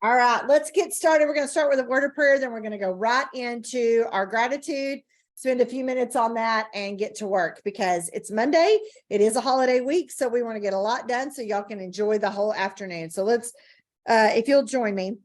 All right, let's get started. We're going to start with a word of prayer, then we're going to go right into our gratitude, spend a few minutes on that, and get to work because it's Monday. It is a holiday week, so we want to get a lot done so y'all can enjoy the whole afternoon. So let's, if you'll join me.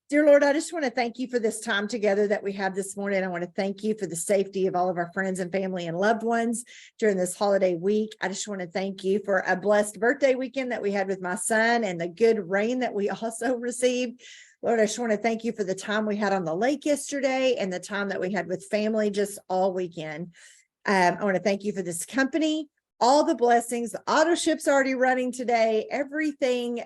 Dear Lord, I just want to thank you for this time together that we have this morning. I want to thank you for the safety of all of our friends and family and loved ones during this holiday week. I just want to thank you for a blessed birthday weekend that we had with my son and the good rain that we also received. Lord, I just want to thank you for the time we had on the lake yesterday and the time that we had with family just all weekend. I want to thank you for this company, all the blessings. The auto ship's already running today, everything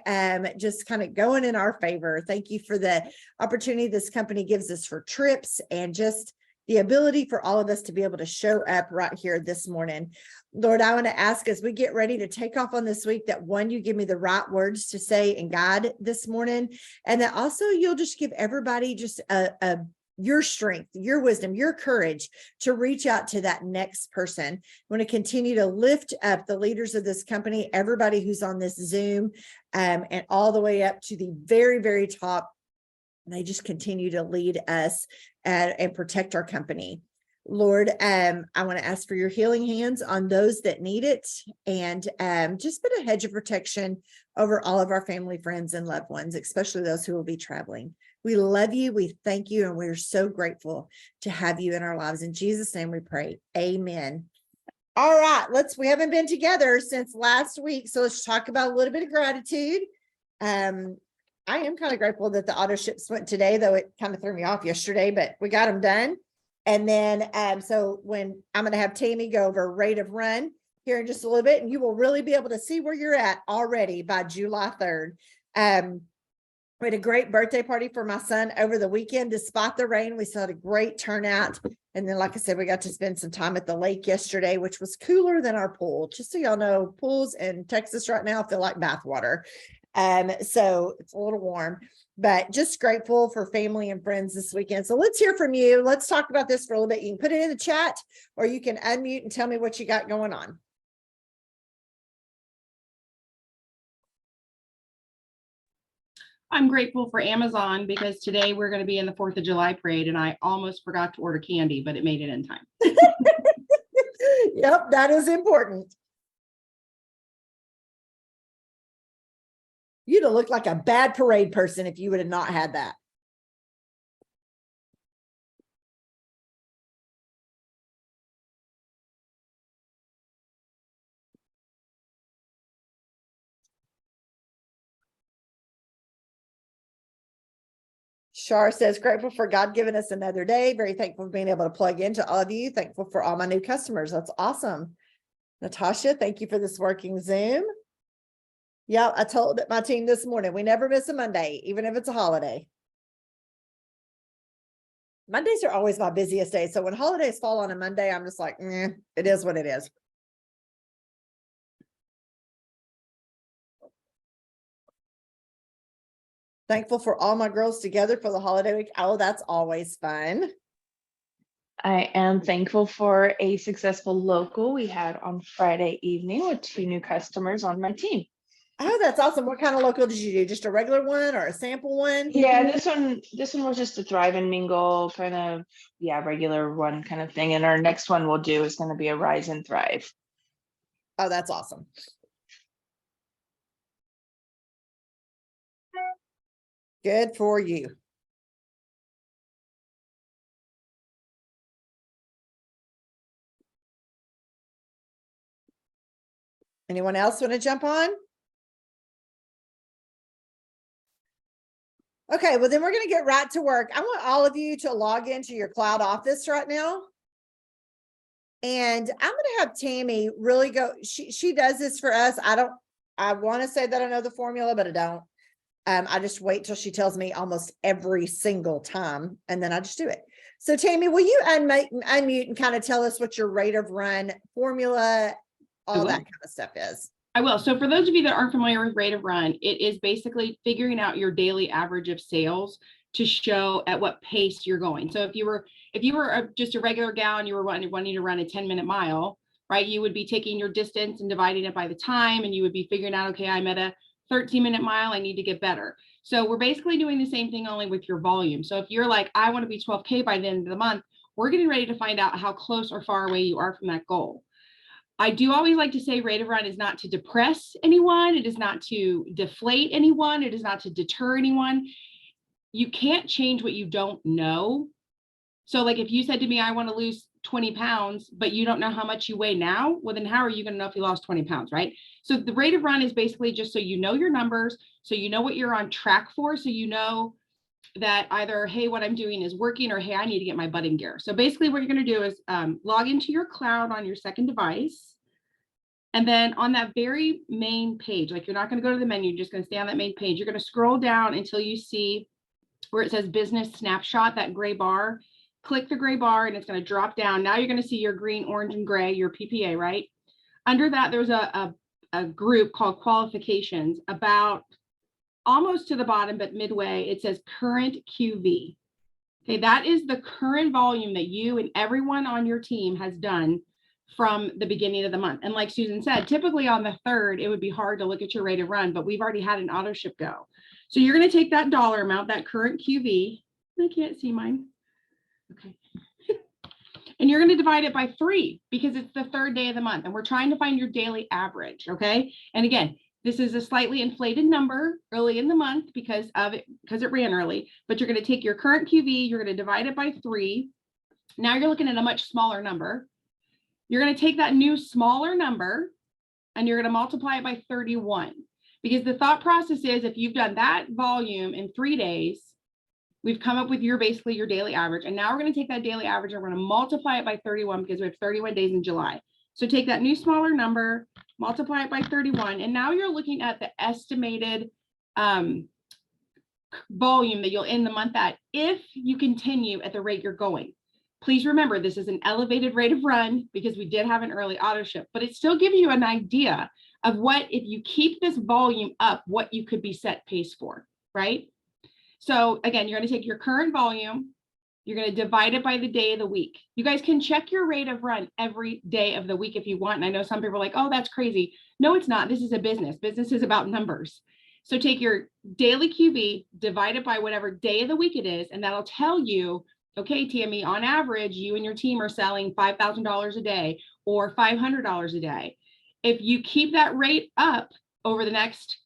just kind of going in our favor. Thank you for the opportunity this company gives us for trips and just the ability for all of us to be able to show up right here this morning. Lord, I want to ask as we get ready to take off on this week that one, you give me the right words to say and guide this morning, and that also you'll just give everybody just your strength, your wisdom, your courage to reach out to that next person. I want to continue to lift up the leaders of this company, everybody who's on this Zoom, and all the way up to the very, very top. And they just continue to lead us and protect our company. Lord, I want to ask for your healing hands on those that need it, and just put a hedge of protection over all of our family, friends, and loved ones, especially those who will be traveling. We love you. We thank you. And we're so grateful to have you in our lives. In Jesus' name we pray. Amen. All right, we haven't been together since last week. So let's talk about a little bit of gratitude. I am kind of grateful that the auto ships went today, though it kind of threw me off yesterday, but we got them done. And then, so when I'm going to have Tammy go over rate of run here in just a little bit, and you will really be able to see where you're at already by July 3rd. We had a great birthday party for my son over the weekend. Despite the rain, we still had a great turnout. And then, like I said, we got to spend some time at the lake yesterday, which was cooler than our pool. Just so y'all know, pools in Texas right now feel like bath water. So it's a little warm, but just grateful for family and friends this weekend. So let's hear from you. Let's talk about this for a little bit. You can put it in the chat, or you can unmute and tell me what you got going on. I'm grateful for Amazon because today we're going to be in the 4th of July parade and I almost forgot to order candy, but it made it in time. Yep, that is important. You'd have looked like a bad parade person if you would have not had that. Shar says, grateful for God giving us another day. Very thankful for being able to plug into all of you. Thankful for all my new customers. That's awesome. Natasha, thank you for this working Zoom. Yeah, I told my team this morning, we never miss a Monday, even if it's a holiday. Mondays are always my busiest day. So when holidays fall on a Monday, I'm just like, it is what it is. Thankful for all my girls together for the holiday week. Oh, that's always fun. I am thankful for a successful local we had on Friday evening with 2 new customers on my team. Oh, that's awesome. What kind of local did you do? Just a regular one or a sample one? Yeah, this one was just a thrive and mingle kind of, regular one kind of thing. And our next one we'll do is going to be a rise and thrive. Oh, that's awesome. Good for you. Anyone else want to jump on? Okay, well, then we're going to get right to work. I want all of you to log into your cloud office right now. And I'm going to have Tammy really go. She does this for us. I want to say that I know the formula, but I don't. I just wait till she tells me almost every single time, and then I just do it. So Tammy, will you unmute and kind of tell us what your rate of run formula, all that kind of stuff is? I will. So for those of you that aren't familiar with rate of run, it is basically figuring out your daily average of sales to show at what pace you're going. So if you were just a regular gal and you were wanting to run a 10-minute mile, right, you would be taking your distance and dividing it by the time, and you would be figuring out, okay, I'm at a 13-minute mile, I need to get better. So we're basically doing the same thing only with your volume. So if you're like, I want to be 12K by the end of the month, we're getting ready to find out how close or far away you are from that goal. I do always like to say rate of run is not to depress anyone. It is not to deflate anyone. It is not to deter anyone. You can't change what you don't know. So like if you said to me, I want to lose 20 pounds, but you don't know how much you weigh now, well, then how are you going to know if you lost 20 pounds, right? So the rate of run is basically just so you know your numbers, so you know what you're on track for, so you know that either, hey, what I'm doing is working, or hey, I need to get my butt in gear. So basically what you're going to do is log into your cloud on your second device. And then on that very main page, like you're not going to go to the menu, you're just going to stay on that main page. You're going to scroll down until you see where it says business snapshot, that gray bar. Click the gray bar and it's going to drop down. Now you're going to see your green, orange, and gray, your PPA, right? Under that, there's a group called qualifications. About almost to the bottom, but midway, it says current QV. Okay, that is the current volume that you and everyone on your team has done from the beginning of the month. And like Susan said, typically on the 3rd, it would be hard to look at your rate of run, but we've already had an auto ship go. So you're going to take that dollar amount, that current QV. I can't see mine. Okay. And you're going to divide it by 3 because it's the 3rd day of the month and we're trying to find your daily average. Okay. And again, this is a slightly inflated number early in the month because it ran early, but you're going to take your current QV, you're going to divide it by 3. Now you're looking at a much smaller number. You're going to take that new smaller number and you're going to multiply it by 31, because the thought process is if you've done that volume in 3 days, we've come up with basically your daily average. And now we're going to take that daily average and we're going to multiply it by 31 because we have 31 days in July. So take that new smaller number, multiply it by 31. And now you're looking at the estimated volume that you'll end the month at if you continue at the rate you're going. Please remember, this is an elevated rate of run because we did have an early auto ship, but it still gives you an idea of what, if you keep this volume up, what you could be set pace for, right? So again, you're going to take your current volume, you're going to divide it by the day of the week. You guys can check your rate of run every day of the week if you want. And I know some people are like, oh, that's crazy. No, it's not. This is a business. Business is about numbers. So take your daily QV, divide it by whatever day of the week it is, and that'll tell you, okay, Tammy, on average, you and your team are selling $5,000 a day or $500 a day. If you keep that rate up over the next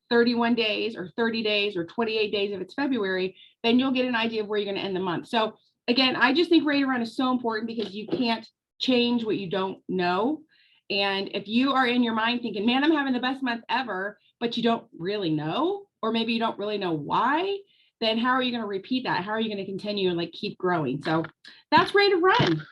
31 days or 30 days or 28 days if it's February, then you'll get an idea of where you're going to end the month. So again, I just think rate of run is so important because you can't change what you don't know. And if you are in your mind thinking, man, I'm having the best month ever, but you don't really know, or maybe you don't really know why, then how are you going to repeat that? How are you going to continue and like keep growing? So that's rate of run.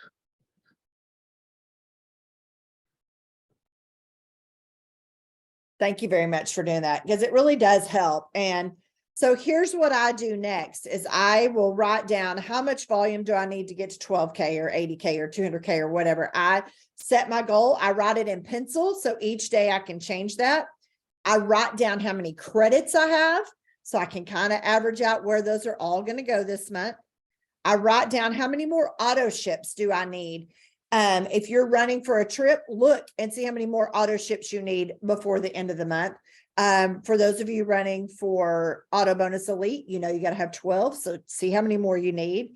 Thank you very much for doing that because it really does help. And so here's what I do next is I will write down how much volume do I need to get to 12K or 80K or 200K or whatever. I set my goal. I write it in pencil. So each day I can change that. I write down how many credits I have so I can kind of average out where those are all going to go this month. I write down how many more auto ships do I need. If you're running for a trip, look and see how many more auto ships you need before the end of the month. For those of you running for Auto Bonus Elite, you know, you got to have 12. So see how many more you need.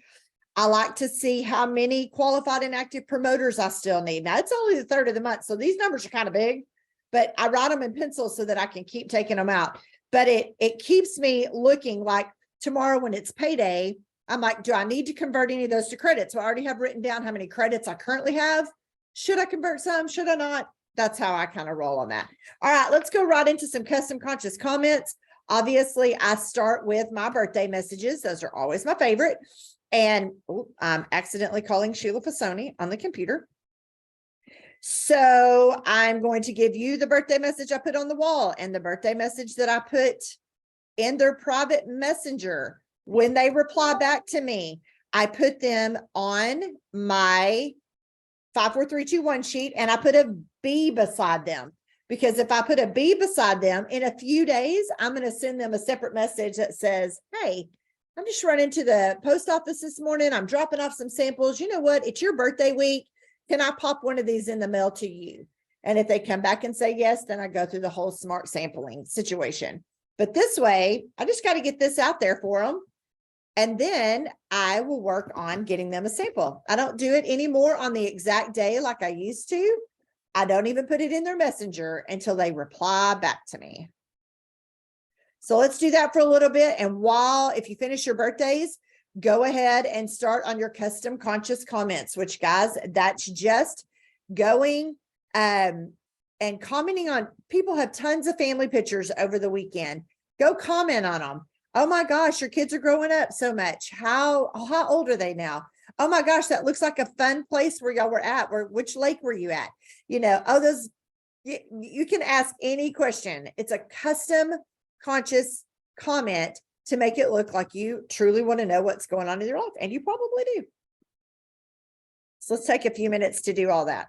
I like to see how many qualified and active promoters I still need. Now it's only the 3rd of the month. So these numbers are kind of big, but I write them in pencil so that I can keep taking them out. But it keeps me looking like tomorrow when it's payday, I'm like, do I need to convert any of those to credits? So I already have written down how many credits I currently have. Should I convert some? Should I not? That's how I kind of roll on that. All right, let's go right into some custom conscious comments. Obviously, I start with my birthday messages. Those are always my favorite. And I'm accidentally calling Sheila Fasoni on the computer. So I'm going to give you the birthday message I put on the wall and the birthday message that I put in their private messenger. When they reply back to me, I put them on my 5, 4, 3, 2, 1 sheet and I put a B beside them, because if I put a B beside them in a few days, I'm going to send them a separate message that says, hey, I'm just running to the post office this morning. I'm dropping off some samples. You know what? It's your birthday week. Can I pop one of these in the mail to you? And if they come back and say yes, then I go through the whole smart sampling situation. But this way, I just got to get this out there for them. And then I will work on getting them a sample. I don't do it anymore on the exact day like I used to. I don't even put it in their messenger until they reply back to me. So let's do that for a little bit. And while, if you finish your birthdays, go ahead and start on your custom conscious comments, which guys, that's just going and commenting on, people have tons of family pictures over the weekend. Go comment on them. Oh my gosh, your kids are growing up so much. How old are they now? Oh my gosh, that looks like a fun place where y'all were at. Which lake were you at? You know, you can ask any question. It's a custom conscious comment to make it look like you truly want to know what's going on in your life. And you probably do. So let's take a few minutes to do all that.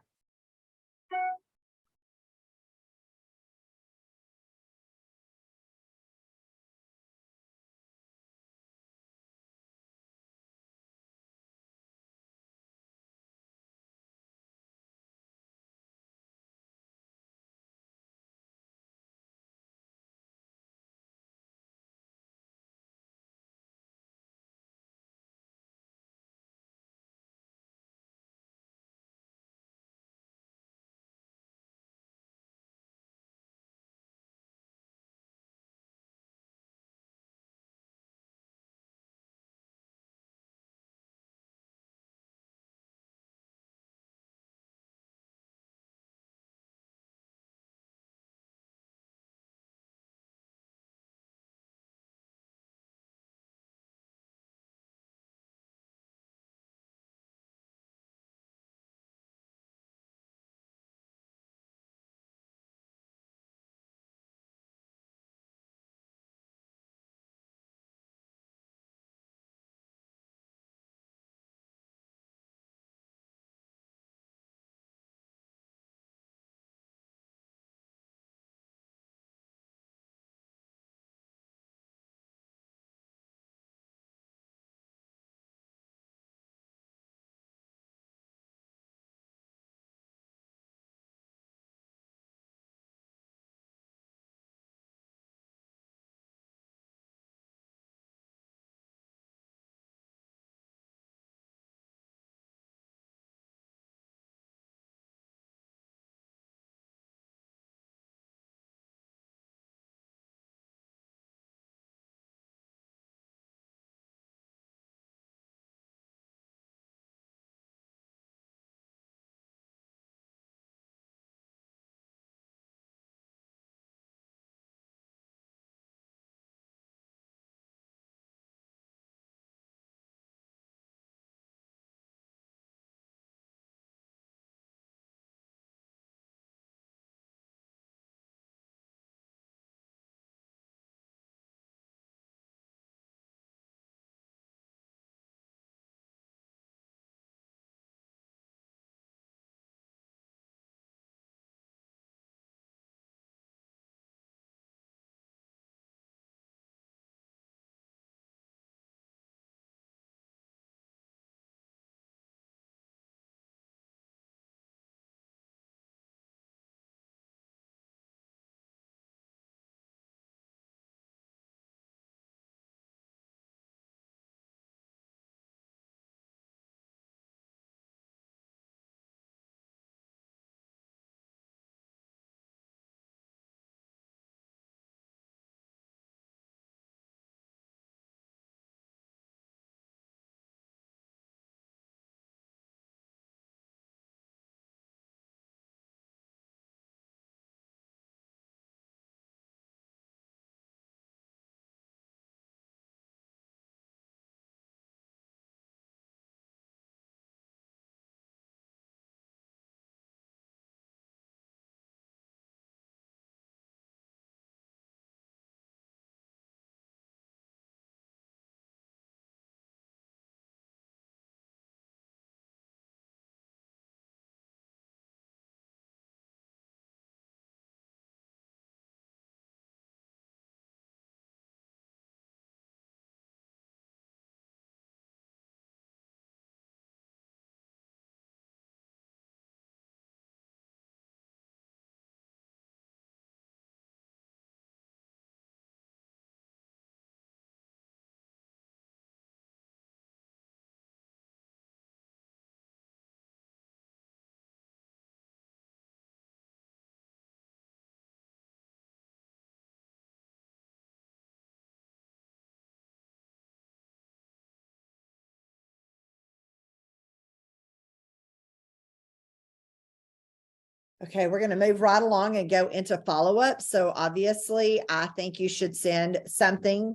Okay, we're gonna move right along and go into follow-up. So obviously, I think you should send something,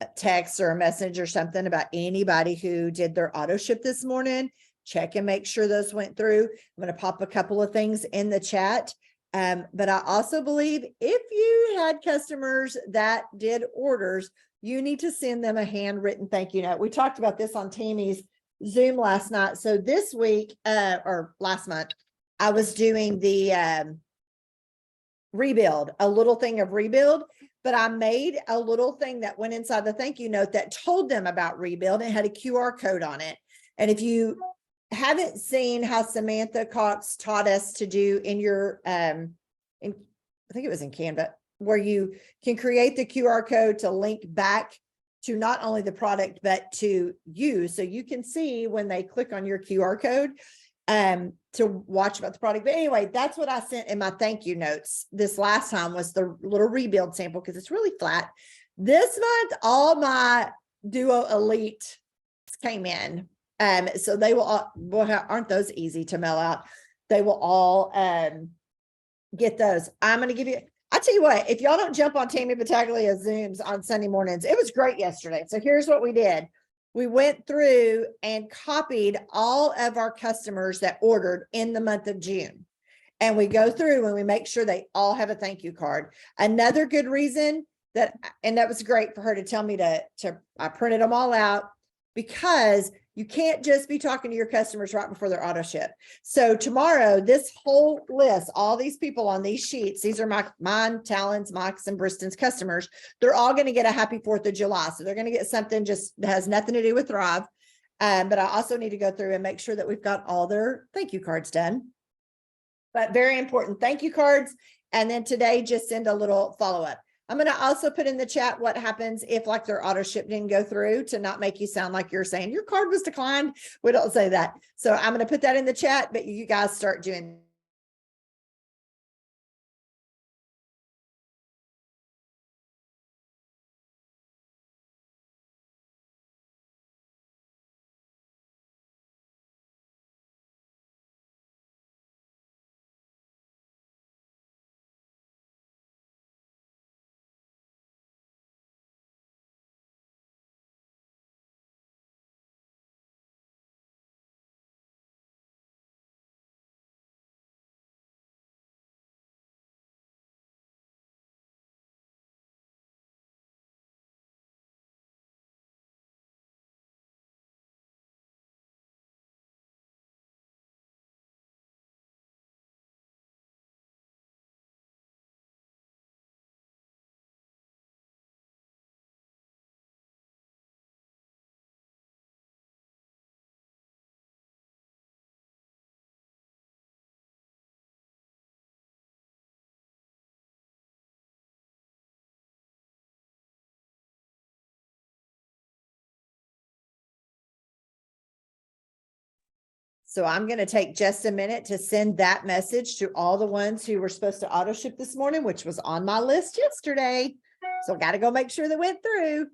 a text or a message or something about anybody who did their auto ship this morning. Check and make sure those went through. I'm gonna pop a couple of things in the chat. But I also believe if you had customers that did orders, you need to send them a handwritten thank you note. We talked about this on Tammy's Zoom last night. So this week, or last month, I was doing the rebuild, a little thing of rebuild, but I made a little thing that went inside the thank you note that told them about rebuild and had a QR code on it. And if you haven't seen how Samantha Cox taught us to do in your, I think it was in Canva, where you can create the QR code to link back to not only the product, but to you. So you can see when they click on your QR code, to watch about the product. But anyway, that's what I sent in my thank you notes this last time, was the little rebuild sample, because it's really flat. This month, all my Duo Elite came in. So they will all, boy, aren't those easy to mail out? They will all get those. I'm going to give you, I tell you what, if y'all don't jump on Tammy Battaglia Zooms on Sunday mornings, it was great yesterday. So here's what we did. We went through and copied all of our customers that ordered in the month of June. And we go through and we make sure they all have a thank you card. Another good reason that, and that was great for her to tell me I printed them all out, because you can't just be talking to your customers right before their auto ship. So tomorrow, this whole list, all these people on these sheets, these are mine, Talon's, Mox, and Bristol's customers. They're all going to get a happy 4th of July. So they're going to get something just that has nothing to do with Thrive. But I also need to go through and make sure that we've got all their thank you cards done. But very important thank you cards. And then today, just send a little follow-up. I'm going to also put in the chat what happens if like their auto ship didn't go through, to not make you sound like you're saying your card was declined. We don't say that. So I'm going to put that in the chat, but you guys start doing. So I'm going to take just a minute to send that message to all the ones who were supposed to auto ship this morning, which was on my list yesterday. So got to go make sure they went through.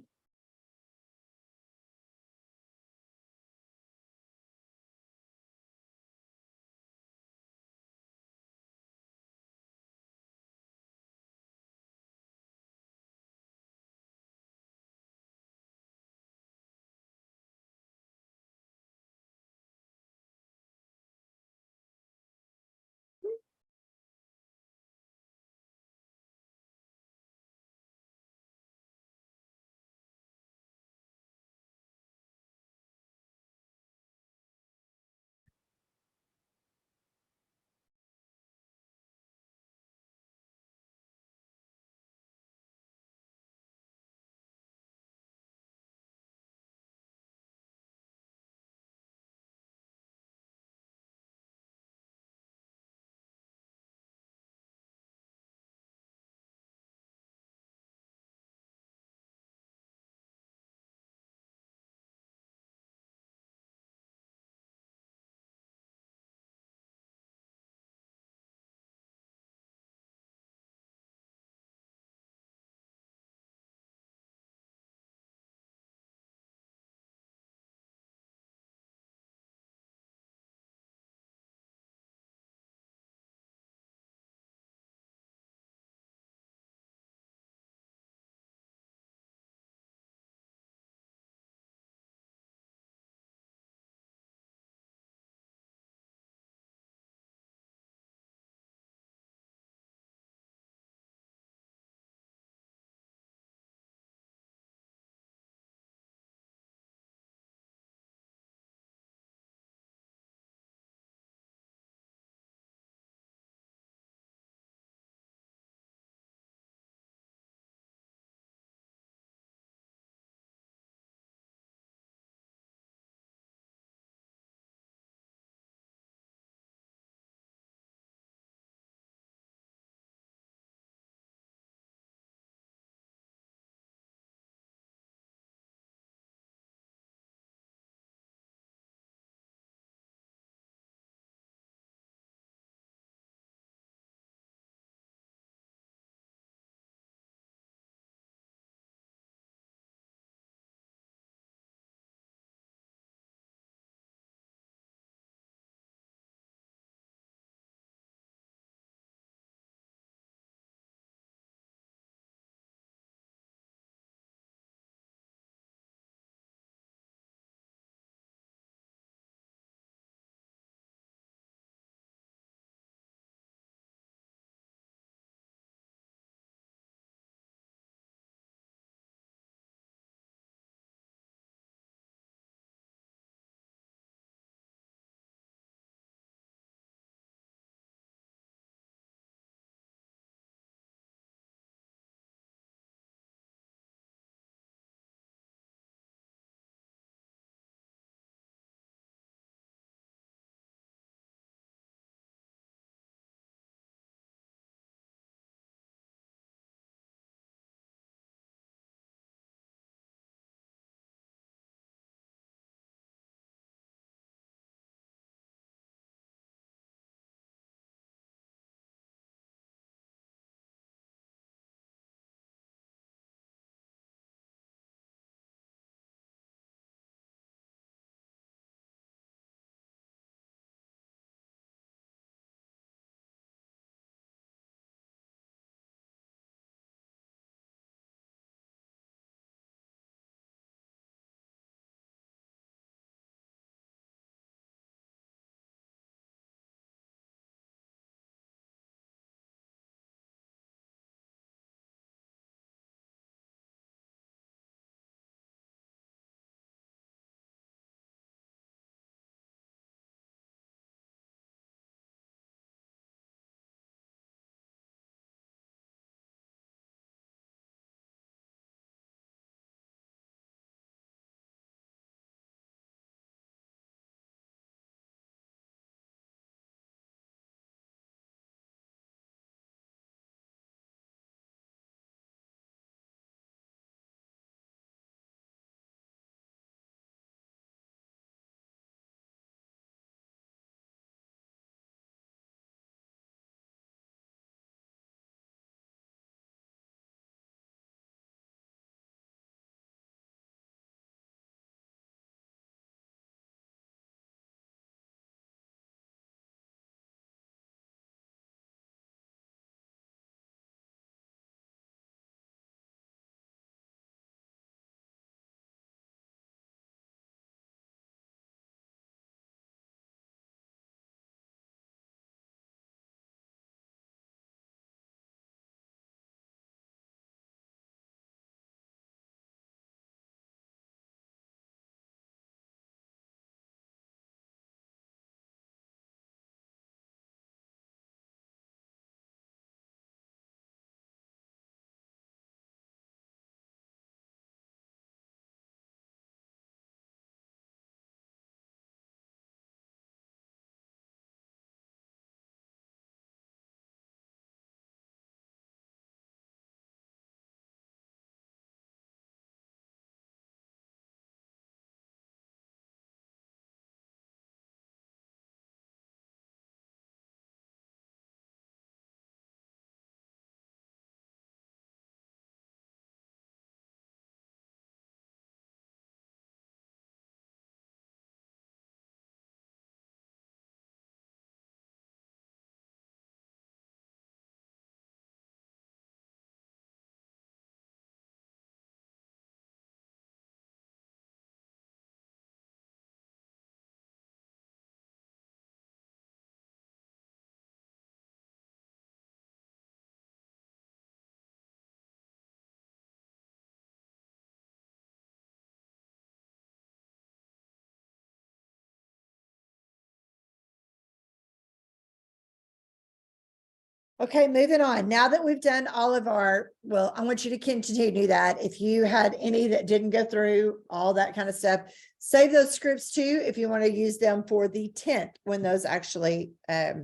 Okay, moving on. Now that we've done all of our, well, I want you to continue that. If you had any that didn't go through, all that kind of stuff, save those scripts too, if you want to use them for the 10th, when those actually go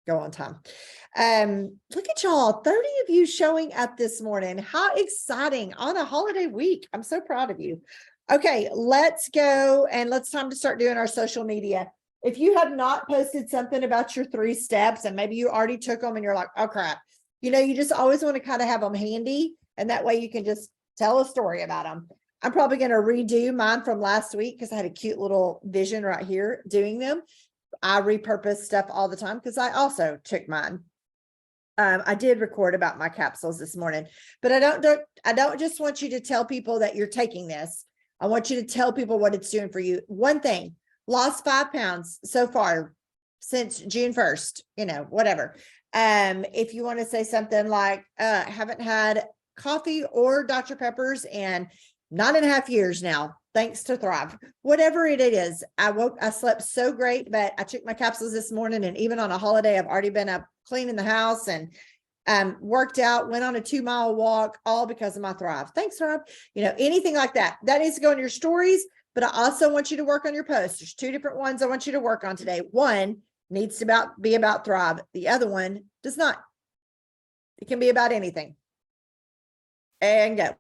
on time. Look at y'all, 30 of you showing up this morning. How exciting on a holiday week. I'm so proud of you. Okay, let's go and let's time to start doing our social media. If you have not posted something about your 3 steps and maybe you already took them and you're like, oh crap, you know, you just always want to kind of have them handy. And that way you can just tell a story about them. I'm probably going to redo mine from last week because I had a cute little vision right here doing them. I repurpose stuff all the time because I also took mine. I did record about my capsules this morning, but I don't just want you to tell people that you're taking this. I want you to tell people what it's doing for you. One thing, lost 5 pounds so far since June 1st, you know, whatever. If you want to say something like, haven't had coffee or Dr. Peppers in 9.5 years now, thanks to Thrive, whatever it is. I slept so great, but I took my capsules this morning, and even on a holiday, I've already been up cleaning the house and worked out, went on a 2-mile walk, all because of my Thrive. Thanks, Thrive. You know, anything like that, that needs to go in your stories, but I also want you to work on your posts. There's 2 different ones I want you to work on today. One needs to be about Thrive. The other one does not. It can be about anything. And go.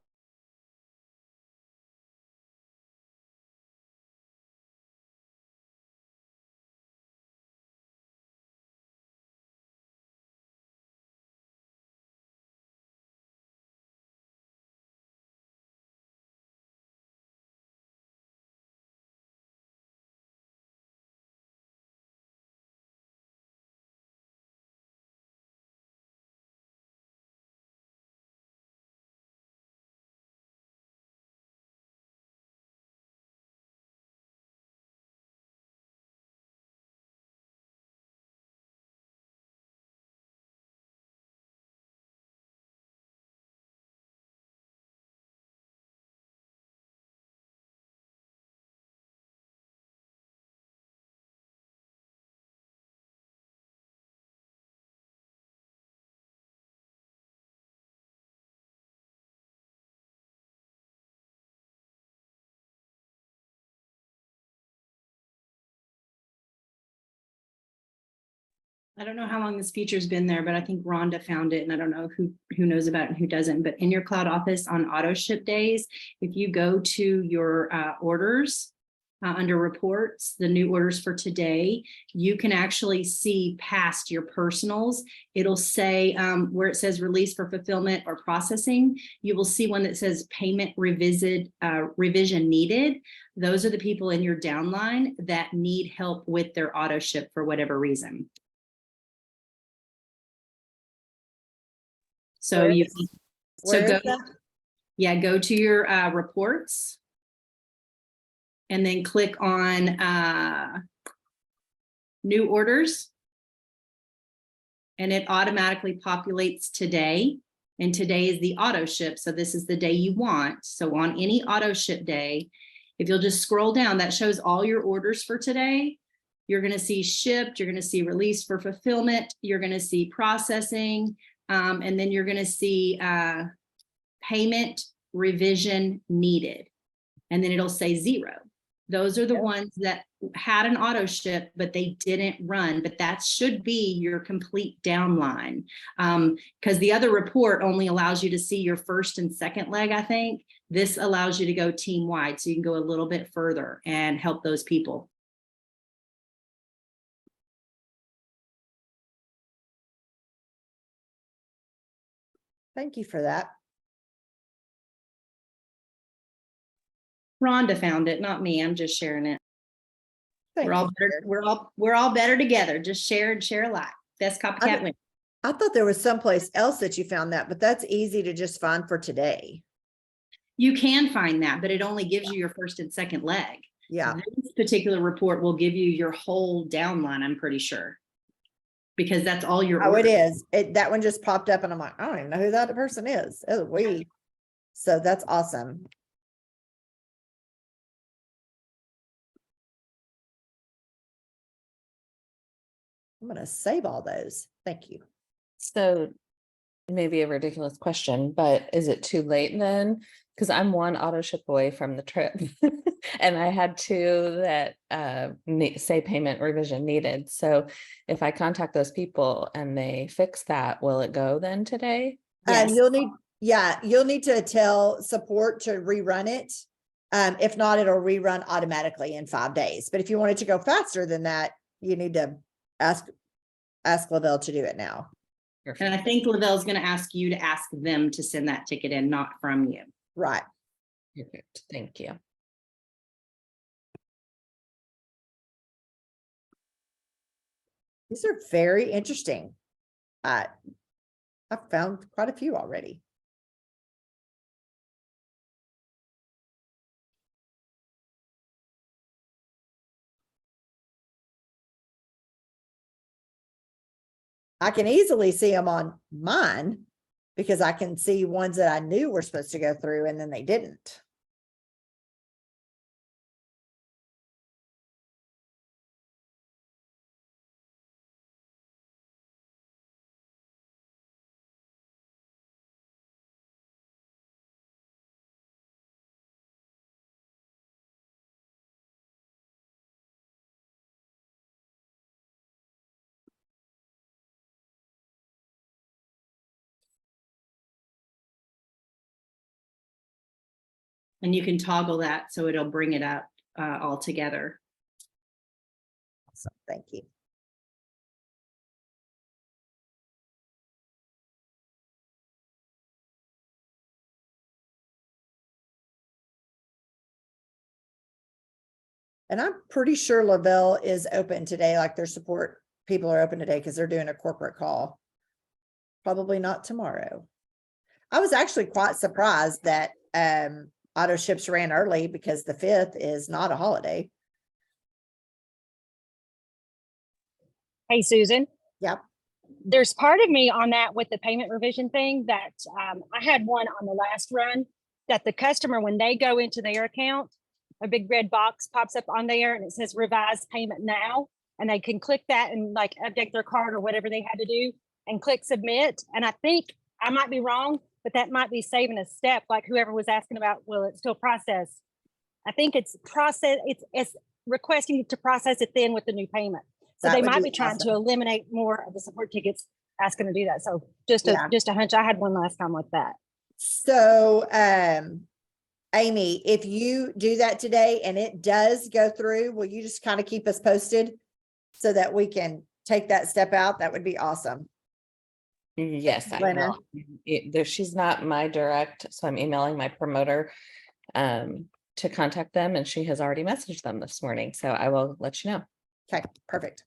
I don't know how long this feature's been there, but I think Rhonda found it, and I don't know who knows about it and who doesn't. But in your cloud office on auto ship days, if you go to your orders under reports, the new orders for today, you can actually see past your personals. It'll say where it says release for fulfillment or processing, you will see one that says payment revision needed. Those are the people in your downline that need help with their auto ship for whatever reason. So Where you is- so where go is that? go to your reports and then click on new orders, and it automatically populates today, and today is the auto ship, so this is the day you want. So on any auto ship day, if you'll just scroll down, that shows all your orders for today. You're going to see shipped, you're going to see release for fulfillment, you're going to see processing, and then you're going to see payment revision needed. And then it'll say 0. Those are the ones that had an auto ship, but they didn't run. But that should be your complete downline. Because the other report only allows you to see your first and second leg, I think. This allows you to go team wide, so you can go a little bit further and help those people. Thank you for that. Rhonda found it, not me. I'm just sharing it. Thank We're all you. better, we're all better together. Just share and share alike. Best copycat win. I thought there was someplace else that you found that, but that's easy to just find for today. You can find that, but it only gives you your first and second leg. Yeah. This particular report will give you your whole downline, I'm pretty sure. Because that's all your Oh, it orders. is. That one just popped up and I'm like, I don't even know who that person is. Oh, so that's awesome. I'm going to save all those. Thank you. So maybe a ridiculous question, but is it too late then? Because I'm one auto ship away from the trip. And I had two that say payment revision needed. So if I contact those people and they fix that, will it go then today? Yes. You'll need to tell support to rerun it. If not, it'll rerun automatically in 5 days. But if you want it to go faster than that, you need to ask Lavelle to do it now. And I think Lavelle's gonna ask you to ask them to send that ticket in, not from you. Right. Perfect. Thank you. These are very interesting. I've found quite a few already. I can easily see them on mine because I can see ones that I knew were supposed to go through and then they didn't. And you can toggle that so it'll bring it up all together. So thank you. And I'm pretty sure Lavelle is open today, like their support people are open today because they're doing a corporate call. Probably not tomorrow. I was actually quite surprised that auto ships ran early because the 5th is not a holiday. Hey, Susan. Yep. There's part of me on that with the payment revision thing that I had one on the last run that the customer, when they go into their account, a big red box pops up on there and it says revise payment now. And they can click that and like update their card or whatever they had to do and click submit. And I think I might be wrong, but that might be saving a step. Like whoever was asking about, will it still process? I think it's requesting to process it then with the new payment. So That they would might be be trying to awesome. eliminate more of the support tickets asking to do that. So just Yeah. a hunch. I had one last time with that. So, Amy, if you do that today and it does go through, will you just kind of keep us posted so that we can take that step out? That would be awesome. Yes, I Glenna? will. She's not my direct, so I'm emailing my promoter to contact them, and she has already messaged them this morning. So I will let you know. Okay, perfect.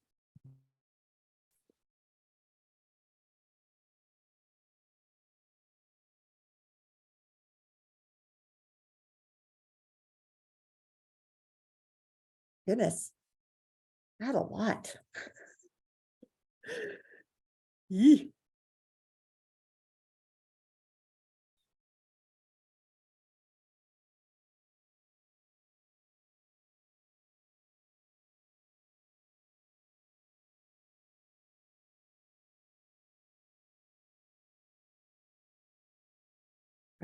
Goodness. Not a lot. Yee.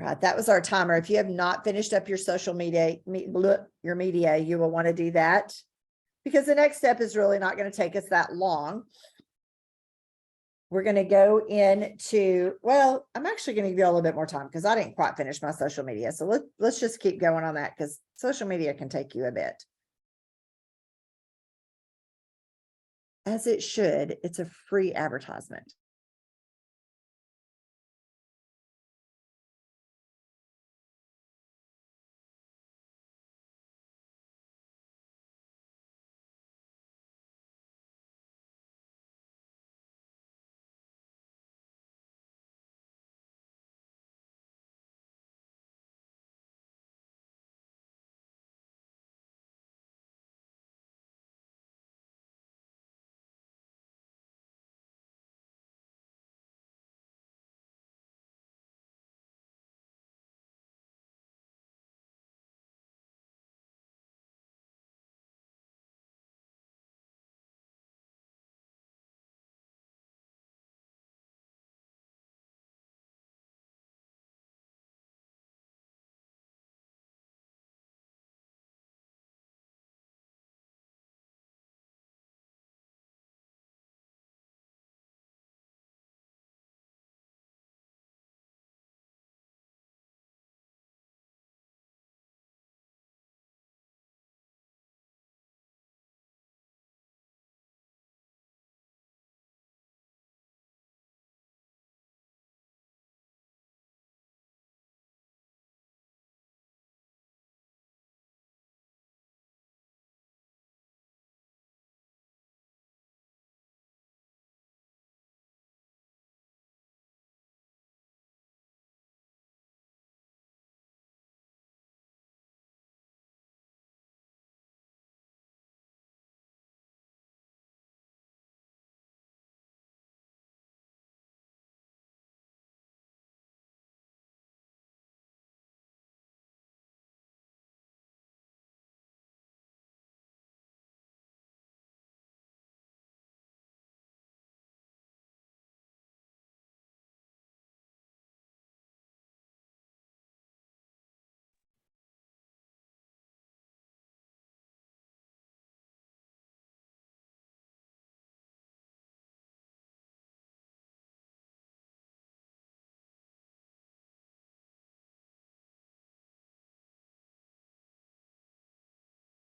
Right, that was our timer. If you have not finished up your social media, your media, you will want to do that because the next step is really not going to take us that long. We're going to go into, well, I'm actually going to give you a little bit more time because I didn't quite finish my social media. So let's just keep going on that because social media can take you a bit. As it should, it's a free advertisement.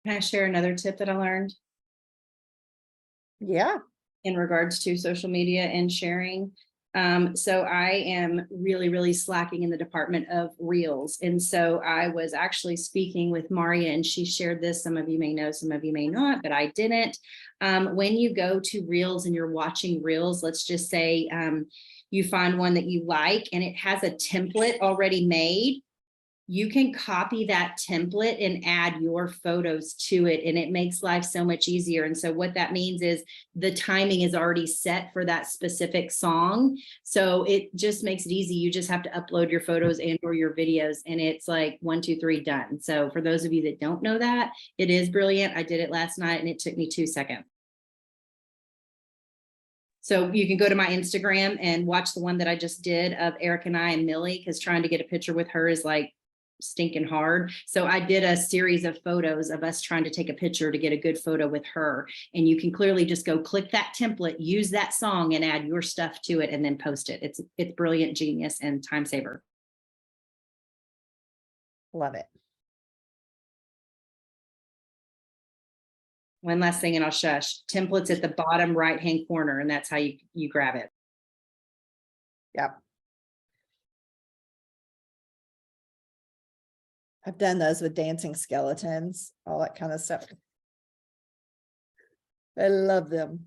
Can I share another tip that I learned Yeah. in regards to social media and sharing? So I am really, really slacking in the department of reels. And so I was actually speaking with Maria and she shared this. Some of you may know, some of you may not, but I didn't. When you go to reels and you're watching reels, let's just say you find one that you like and it has a template already made. You can copy that template and add your photos to it, and it makes life so much easier. And so what that means is the timing is already set for that specific song. So it just makes it easy. You just have to upload your photos and or your videos, and it's like 1, 2, 3 done. So for those of you that don't know that, it is brilliant. I did it last night and it took me 2 seconds. So you can go to my Instagram and watch the one that I just did of Eric and I and Millie, because trying to get a picture with her is like stinking hard. So I did a series of photos of us trying to take a picture to get a good photo with her. And you can clearly just go click that template, use that song and add your stuff to it and then post it. It's brilliant, genius, and time saver. Love it. One last thing and I'll shush. Templates at the bottom right-hand corner, and that's how you grab it. Yep. I've done those with dancing skeletons, all that kind of stuff. I love them.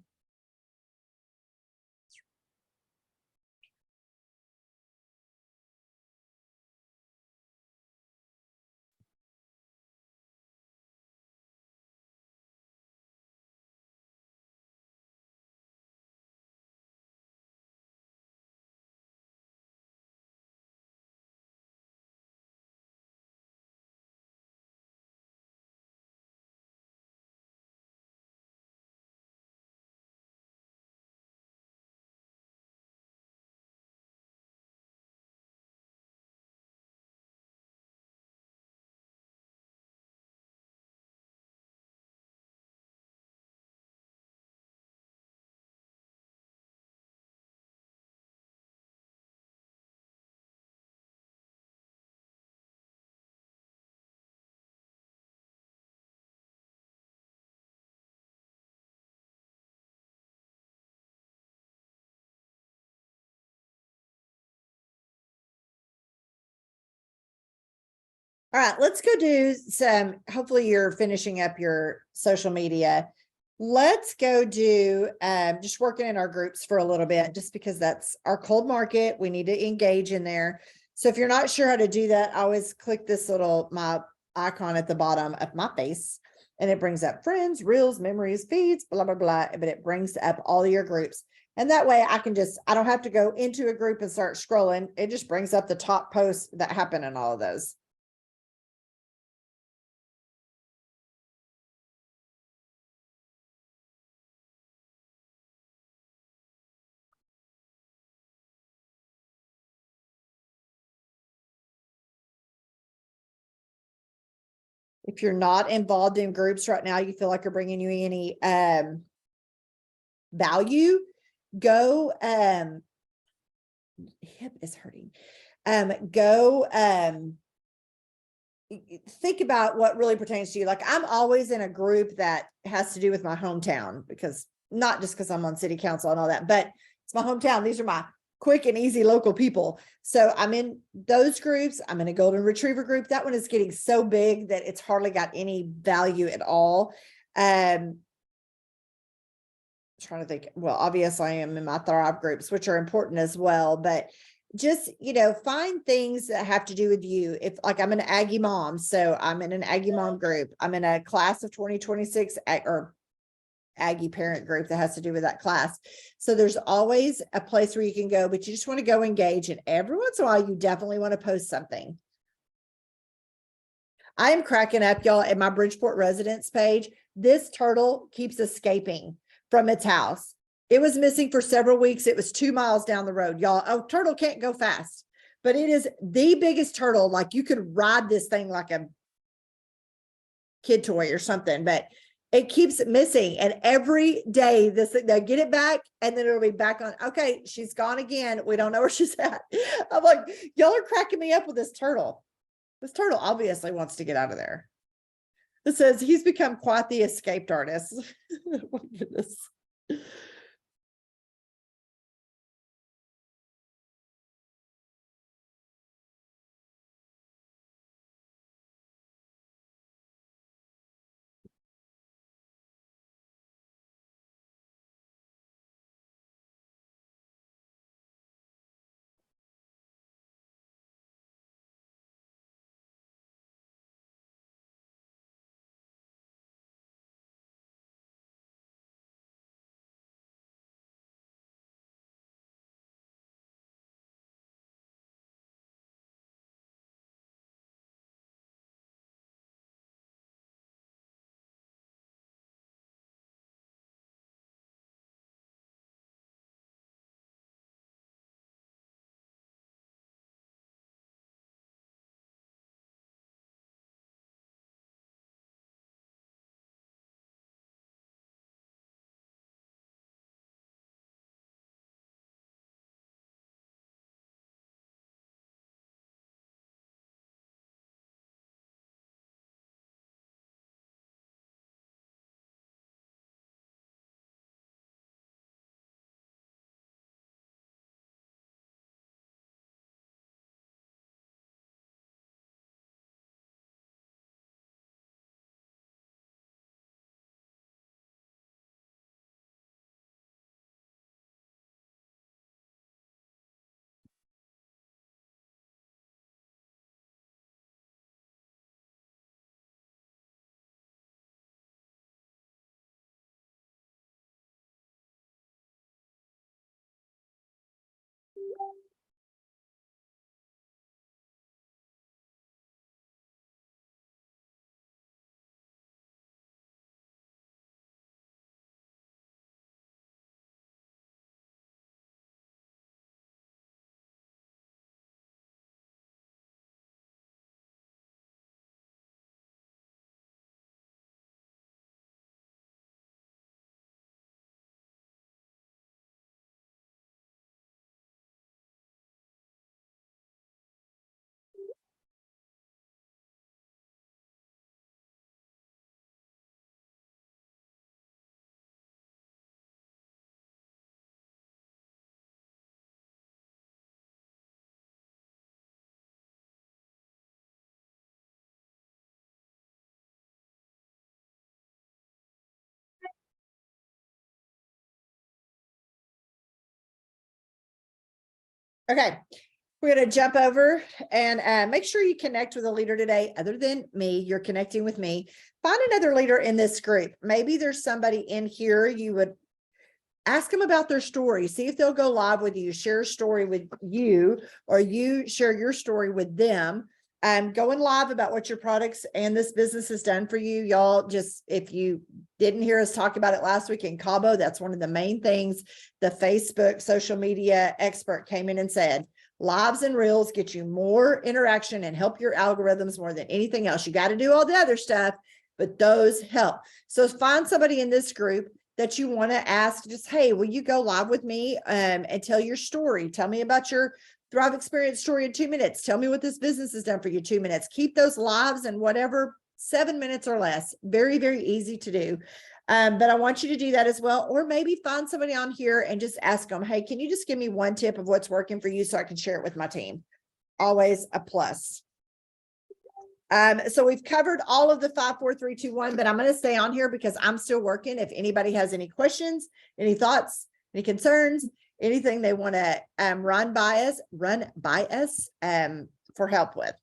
All right, let's go do some, hopefully you're finishing up your social media. Let's go do just working in our groups for a little bit, just because that's our cold market. We need to engage in there. So if you're not sure how to do that, I always click this little, my icon at the bottom of my face, and it brings up friends, reels, memories, feeds, blah, blah, blah, but it brings up all your groups. And that way I can just, I don't have to go into a group and start scrolling. It just brings up the top posts that happen in all of those. If you're not involved in groups right now, you feel like you're bringing you any value, go hip is hurting. Go think about what really pertains to you. Like I'm always in a group that has to do with my hometown, because not just because I'm on city council and all that, but it's my hometown. These are my quick and easy local people. So I'm in those groups. I'm in a golden retriever group. That one is getting so big that it's hardly got any value at all. Trying to think, well, obviously I am in my Thrive groups, which are important as well, but just, you know, find things that have to do with you. If like I'm an Aggie mom, so I'm in an Aggie mom group. I'm in a class of 2026 or Aggie parent group that has to do with that class. So there's always a place where you can go, but you just want to go engage. And every once in a while, you definitely want to post something. I am cracking up, y'all, at my Bridgeport residence page. This turtle keeps escaping from its house. It was missing for several weeks. It was 2 miles down the road, y'all. A turtle can't go fast, but it is the biggest turtle. Like you could ride this thing like a kid toy or something, but it keeps missing. And every day they get it back and then it'll be back on. Okay, she's gone again. We don't know where she's at. I'm like, y'all are cracking me up with this turtle. This turtle obviously wants to get out of there. It says he's become quite the escaped artist. My goodness. Okay, we're gonna jump over and make sure you connect with a leader today. Other than me, you're connecting with me. Find another leader in this group. Maybe there's somebody in here you would ask them about their story. See if they'll go live with you, share a story with you, or you share your story with them. Going live about what your products and this business has done for you. Y'all just, if you didn't hear us talk about it last week in Cabo, that's one of the main things the Facebook social media expert came in and said. Lives and reels get you more interaction and help your algorithms more than anything else. You got to do all the other stuff, but those help. So find somebody in this group that you want to ask, just, hey, will you go live with me and tell your story? Tell me about your Thrive Experience story in 2 minutes. Tell me what this business has done for you, 2 minutes. Keep those lives and whatever, 7 minutes or less. Very, very easy to do. But I want you to do that as well. Or maybe find somebody on here and just ask them, hey, can you just give me one tip of what's working for you so I can share it with my team? Always a plus. So we've covered all of the 5, 4, 3, 2, 1, but I'm going to stay on here because I'm still working. If anybody has any questions, any thoughts, any concerns, anything they want to run by us for help with.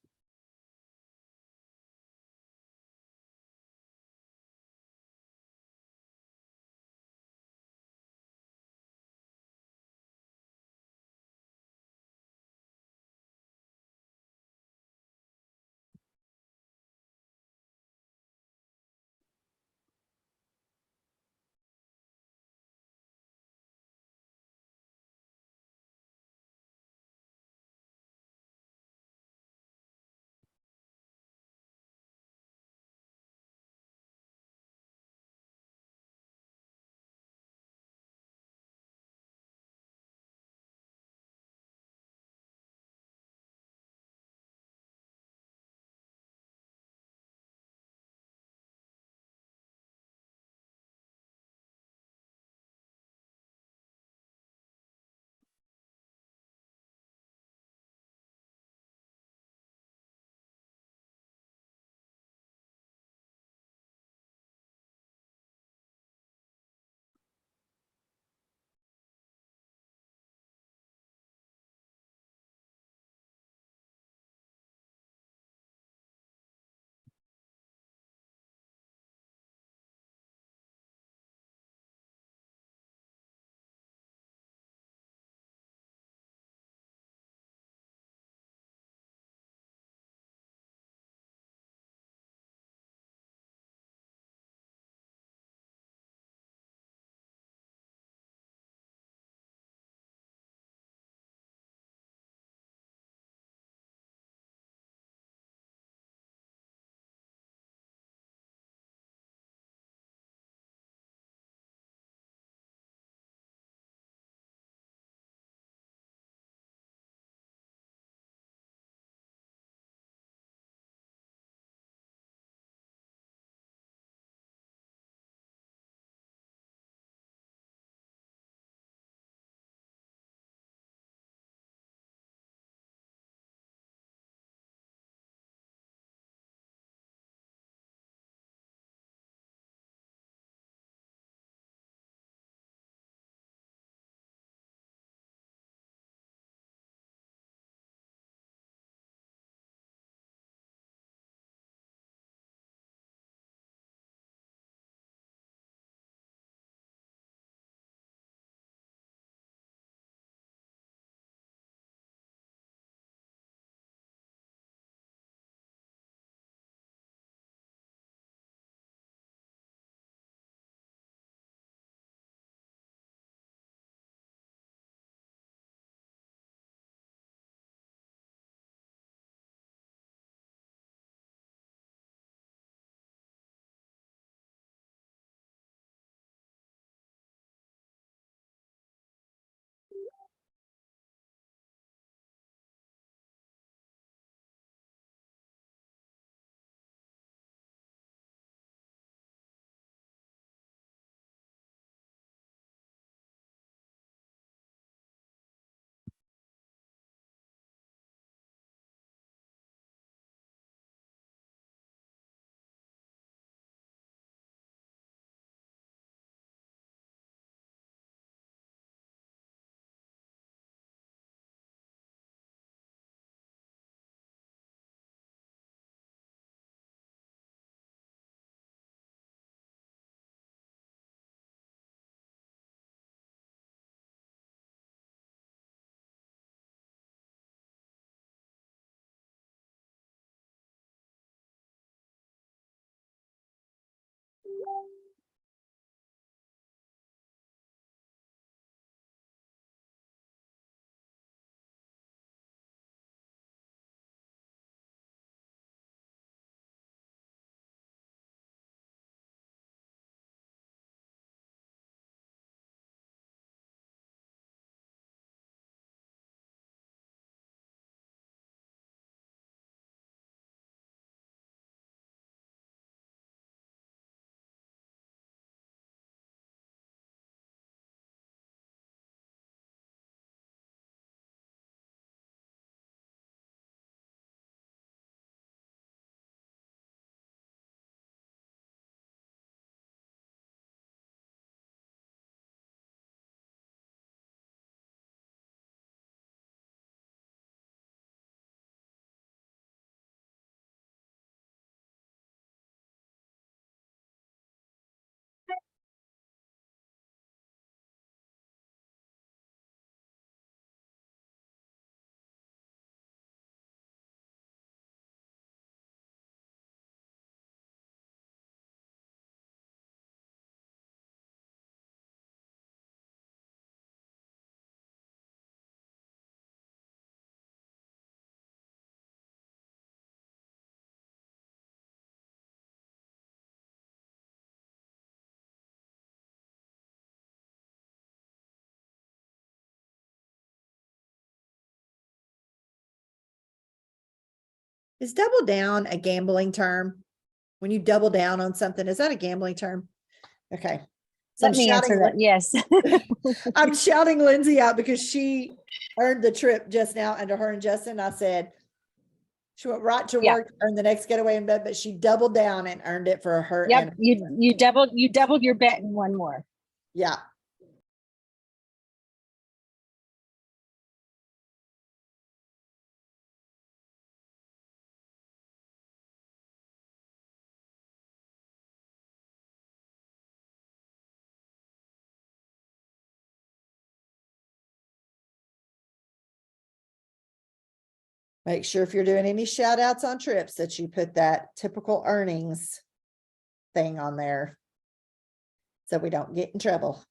Is double down a gambling term? When you double down on something, is that a gambling term? Okay. So Let me answer that. Yes. I'm shouting Lindsay out because she earned the trip just now under her and Justin. I said, she went right to Yeah. work, earned the next getaway in bed, but she doubled down and earned it for her. Yep. And You doubled your bet and one more. yeah. Make sure if you're doing any shout outs on trips that you put that typical earnings thing on there so we don't get in trouble.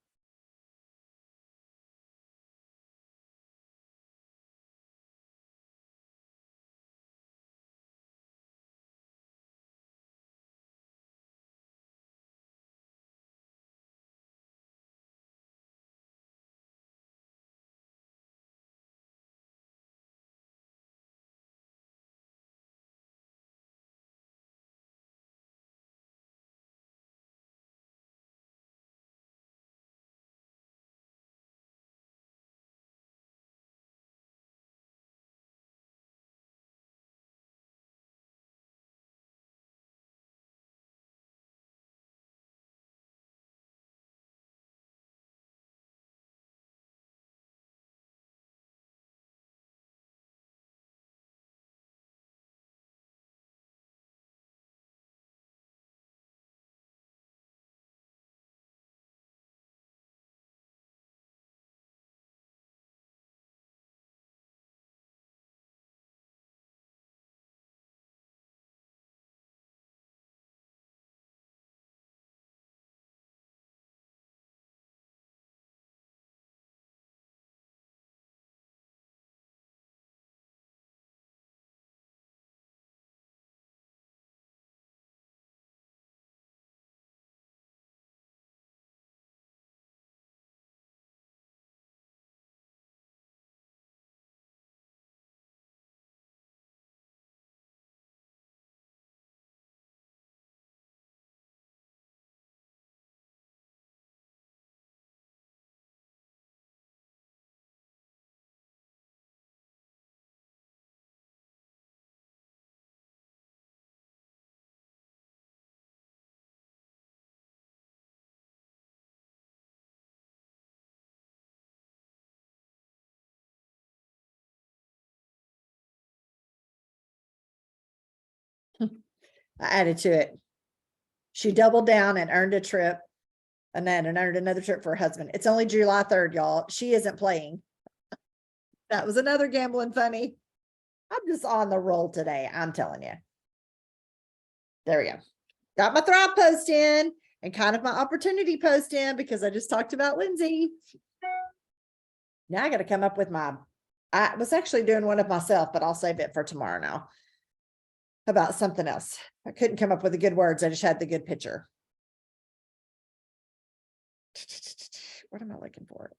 I added to it. She doubled down and earned a trip and then earned another trip for her husband. It's only July 3rd, y'all. She isn't playing. That was another gambling funny. I'm just on the roll today. I'm telling you. There we go. Got my Thrive post in and kind of my opportunity post in because I just talked about Lindsay. Now I got to come up with I was actually doing one of myself, but I'll save it for tomorrow now. About something else. I couldn't come up with the good words. I just had the good picture. What am I looking for?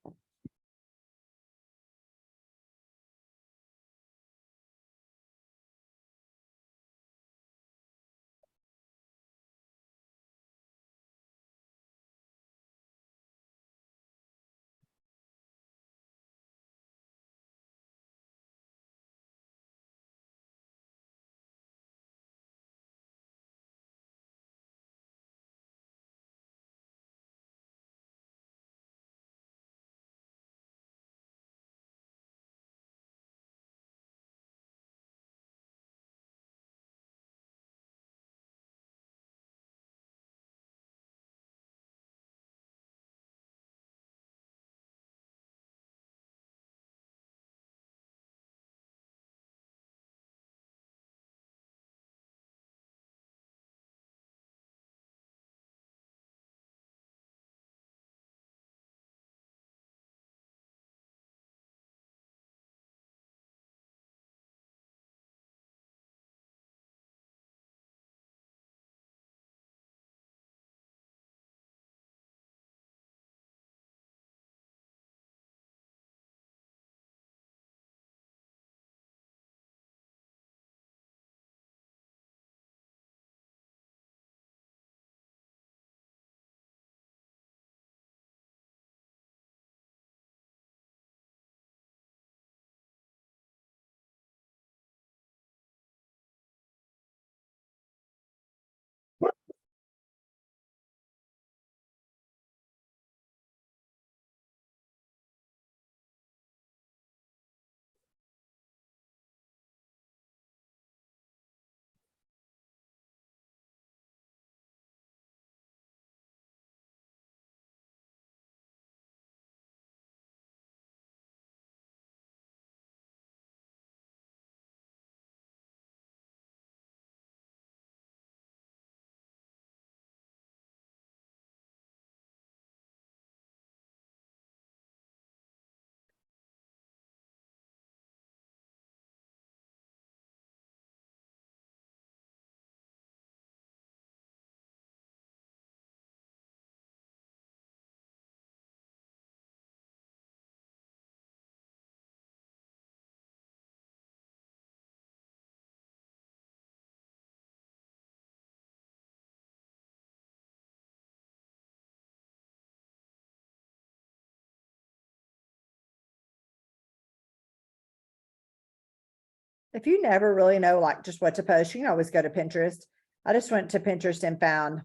If you never really know like just what to post, you can always go to Pinterest. I just went to Pinterest and found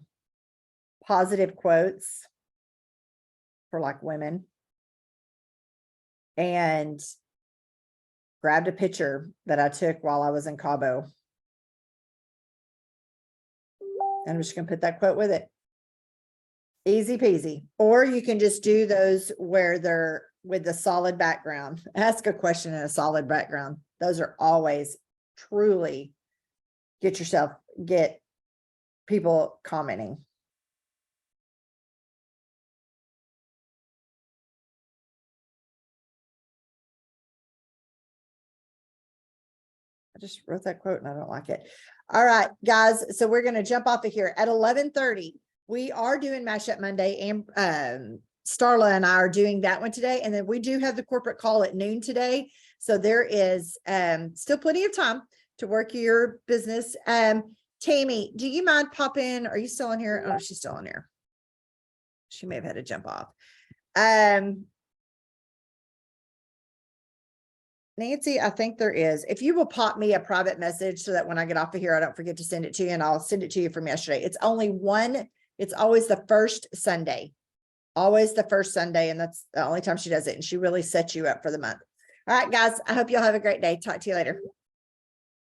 positive quotes for like women. And grabbed a picture that I took while I was in Cabo. And I'm just gonna put that quote with it. Easy peasy. Or you can just do those where they're with the solid background. Ask a question in a solid background. Those are always truly get people commenting. I just wrote that quote and I don't like it. All right, guys. So we're going to jump off of here at 11:30. We are doing Mashup Monday, and Starla and I are doing that one today. And then we do have the corporate call at noon today. So there is still plenty of time to work your business. Tammy, do you mind popping? Are you still in here? Oh, she's still in here. She may have had to jump off. Nancy, I think there is. If you will pop me a private message so that when I get off of here, I don't forget to send it to you, and I'll send it to you from yesterday. It's only one. It's always the first Sunday. Always the first Sunday. And that's the only time she does it. And she really sets you up for the month. All right, guys. I hope you'll have a great day. Talk to you later.